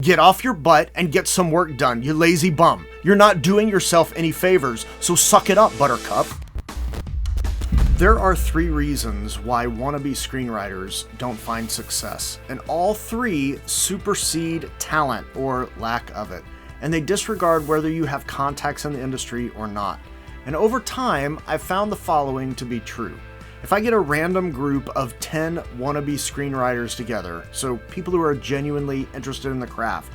Get off your butt and get some work done, you lazy bum. You're not doing yourself any favors, so suck it up, Buttercup. There are 3 reasons why wannabe screenwriters don't find success, and all 3 supersede talent or lack of it, and they disregard whether you have contacts in the industry or not. And over time, I've found the following to be true. If I get a random group of 10 wannabe screenwriters together, so people who are genuinely interested in the craft,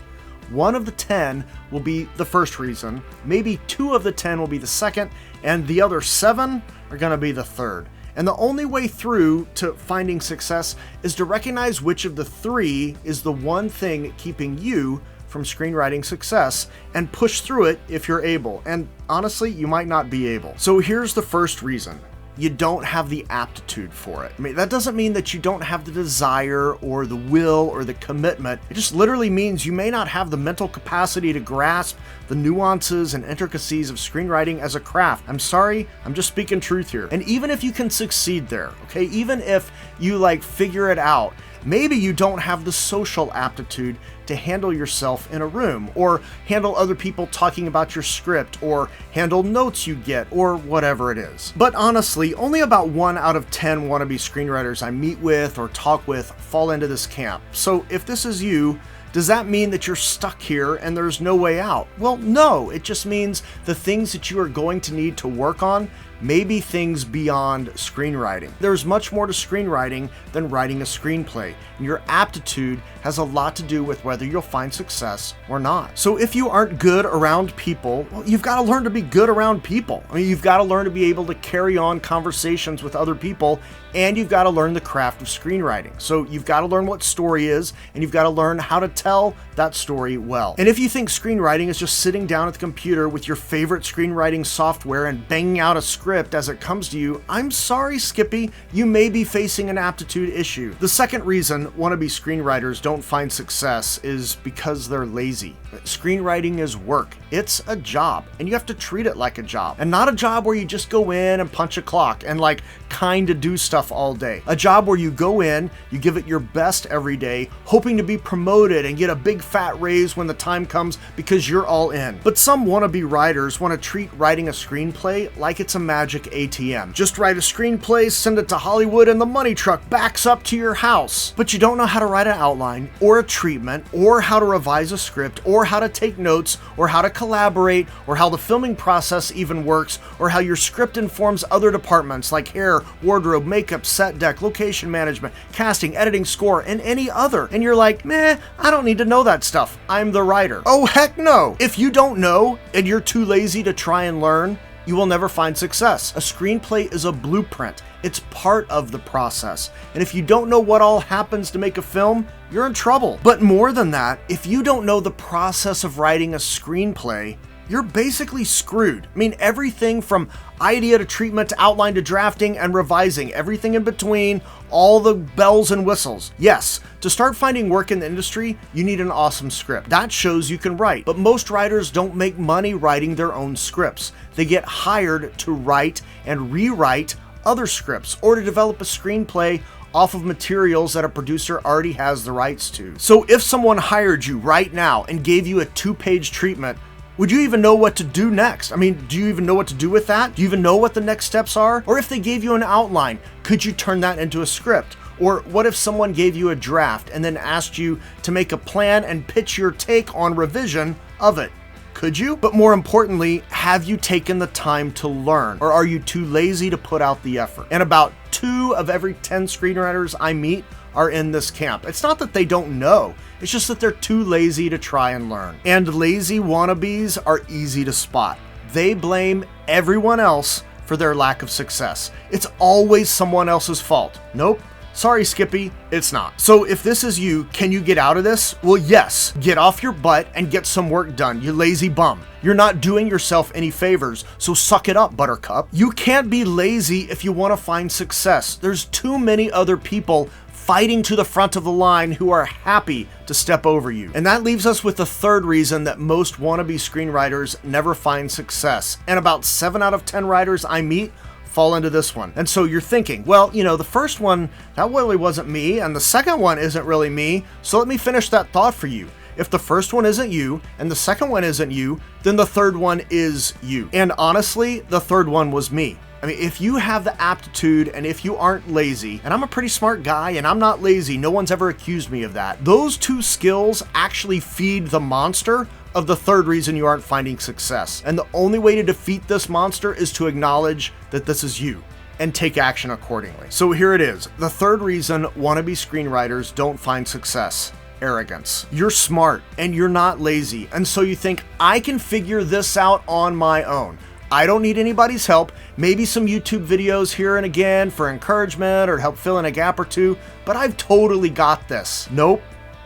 one of the 10 will be the first reason, maybe 2 of the 10 will be the second, and the other 7 are going to be the third. And the only way through to finding success is to recognize which of the 3 is the one thing keeping you from screenwriting success and push through it if you're able. And honestly, you might not be able. So here's the first reason. You don't have the aptitude for it. I mean, that doesn't mean that you don't have the desire or the will or the commitment. It just literally means you may not have the mental capacity to grasp the nuances and intricacies of screenwriting as a craft. I'm sorry, I'm just speaking truth here. And even if you can succeed there, okay, even if you figure it out, maybe you don't have the social aptitude to handle yourself in a room, or handle other people talking about your script, or handle notes you get, or whatever it is. But honestly, only about 1 out of 10 wannabe screenwriters I meet with or talk with fall into this camp. So if this is you, does that mean that you're stuck here and there's no way out? Well, no, it just means the things that you are going to need to work on may be things beyond screenwriting. There's much more to screenwriting than writing a screenplay, and your aptitude has a lot to do with whether you'll find success or not. So if you aren't good around people, well, you've got to learn to be good around people. I mean, you've got to learn to be able to carry on conversations with other people, and you've got to learn the craft of screenwriting. So you've got to learn what story is, and you've got to learn how to tell that story well. And if you think screenwriting is just sitting down at the computer with your favorite screenwriting software and banging out a script as it comes to you, I'm sorry, Skippy, you may be facing an aptitude issue. The second reason wannabe screenwriters don't find success is because they're lazy. Screenwriting is work. It's a job, and you have to treat it like a job, and not a job where you just go in and punch a clock and kind of do stuff all day. A job where you go in, you give it your best every day, hoping to be promoted and get a big fat raise when the time comes because you're all in. But some wannabe writers want to treat writing a screenplay like it's a magic ATM. Just write a screenplay, send it to Hollywood, and the money truck backs up to your house. But you don't know how to write an outline, or a treatment, or how to revise a script, or how to take notes, or how to collaborate, or how the filming process even works, or how your script informs other departments like hair, wardrobe, makeup, set deck, location management, casting, editing, score, and any other. And you're like, meh, I don't need to know that stuff. I'm the writer. Oh, heck no! If you don't know, and you're too lazy to try and learn, you will never find success. A screenplay is a blueprint. It's part of the process. And if you don't know what all happens to make a film, you're in trouble. But more than that, if you don't know the process of writing a screenplay, you're basically screwed. I mean, everything from idea to treatment to outline to drafting and revising, everything in between, all the bells and whistles. Yes, to start finding work in the industry, you need an awesome script. That shows you can write. But most writers don't make money writing their own scripts. They get hired to write and rewrite other scripts, or to develop a screenplay off of materials that a producer already has the rights to. So if someone hired you right now and gave you a 2-page treatment, would you even know what to do next? I mean, do you even know what to do with that? Do you even know what the next steps are? Or if they gave you an outline, could you turn that into a script? Or what if someone gave you a draft and then asked you to make a plan and pitch your take on revision of it? Could you? But more importantly, have you taken the time to learn? Or are you too lazy to put out the effort? And about 2 of every 10 screenwriters I meet are in this camp. It's not that they don't know, it's just that they're too lazy to try and learn. And lazy wannabes are easy to spot. They blame everyone else for their lack of success. It's always someone else's fault. Nope. Sorry, Skippy, it's not. So if this is you, can you get out of this? Well, yes. Get off your butt and get some work done, you lazy bum. You're not doing yourself any favors, so suck it up, Buttercup. You can't be lazy if you want to find success. There's too many other people fighting to the front of the line who are happy to step over you. And that leaves us with the third reason that most wannabe screenwriters never find success. And about 7 out of 10 writers I meet fall into this one. And so you're thinking, well, the first one, that really wasn't me, and the second one isn't really me, so let me finish that thought for you. If the first one isn't you, and the second one isn't you, then the third one is you. And honestly, the third one was me. I mean, if you have the aptitude and if you aren't lazy, and I'm a pretty smart guy and I'm not lazy, no one's ever accused me of that. Those two skills actually feed the monster of the third reason you aren't finding success. And the only way to defeat this monster is to acknowledge that this is you and take action accordingly. So here it is. The third reason wannabe screenwriters don't find success: arrogance. You're smart and you're not lazy. And so you think, I can figure this out on my own. I don't need anybody's help. Maybe some YouTube videos here and again for encouragement or help fill in a gap or two, but I've totally got this. Nope.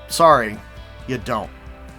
Sorry, you don't.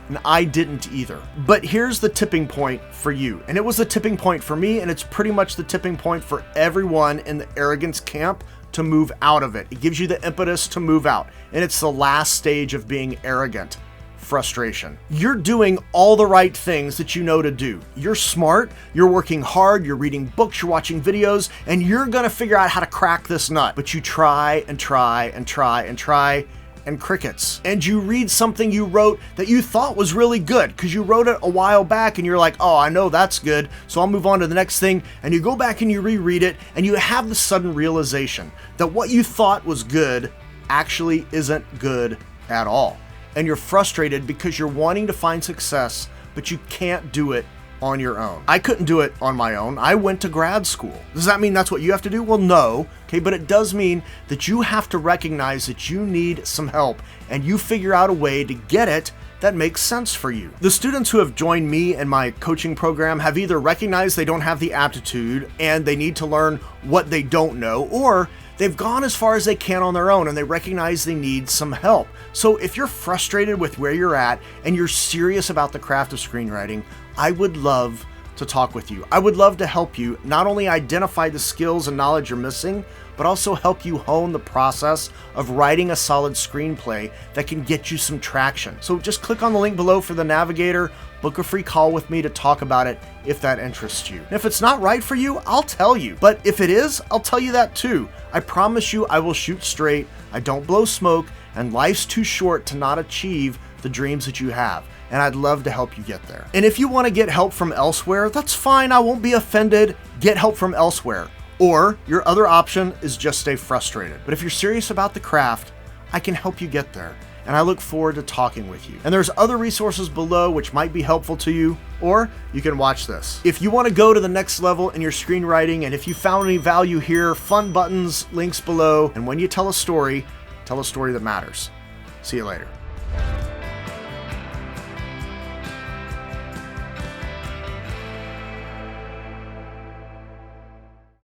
And I didn't either. But here's the tipping point for you. And it was the tipping point for me, and it's pretty much the tipping point for everyone in the arrogance camp to move out of it. It gives you the impetus to move out. And it's the last stage of being arrogant: frustration. You're doing all the right things that you know to do. You're smart, you're working hard, you're reading books, you're watching videos, and you're gonna figure out how to crack this nut. But you try and try and try and try, and crickets. And you read something you wrote that you thought was really good because you wrote it a while back and you're like, oh, I know that's good, so I'll move on to the next thing. And you go back and you reread it and you have the sudden realization that what you thought was good actually isn't good at all. And you're frustrated because you're wanting to find success, but you can't do it on your own. I couldn't do it on my own. I went to grad school. Does that mean that's what you have to do? Well, no. Okay, but it does mean that you have to recognize that you need some help and you figure out a way to get it that makes sense for you. The students who have joined me in my coaching program have either recognized they don't have the aptitude and they need to learn what they don't know, or they've gone as far as they can on their own and they recognize they need some help. So if you're frustrated with where you're at and you're serious about the craft of screenwriting, I would love to talk with you. I would love to help you not only identify the skills and knowledge you're missing, but also help you hone the process of writing a solid screenplay that can get you some traction. So just click on the link below for the navigator, book a free call with me to talk about it if that interests you. And if it's not right for you, I'll tell you. But if it is, I'll tell you that too. I promise you I will shoot straight, I don't blow smoke, and life's too short to not achieve the dreams that you have. And I'd love to help you get there. And if you want to get help from elsewhere, that's fine. I won't be offended. Get help from elsewhere. Or your other option is just stay frustrated. But if you're serious about the craft, I can help you get there. And I look forward to talking with you. And there's other resources below which might be helpful to you, or you can watch this. If you want to go to the next level in your screenwriting, and if you found any value here, fun buttons, links below. And when you tell a story that matters. See you later.